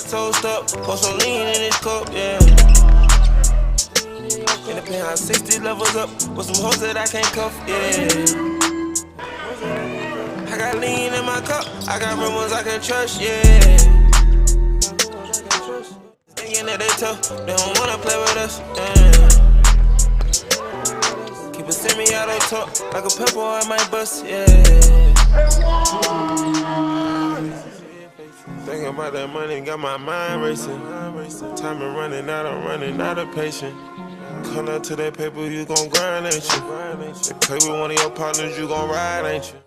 Toast up, pour some lean in this cup, yeah. In the penthouse, 60 levels up with some hoes that I can't cuff, yeah. I got lean in my cup, I got real ones I can trust, yeah. Thinking that they tough, they don't wanna play with us, yeah. Keep a semi-auto talk, like a pimple I might bust, yeah. Thinking about that money, got my mind racing. Time is running out, I'm running out of patience. Come up to that paper, you gon' grind, ain't you? If play with one of your partners, you gon' ride, ain't you?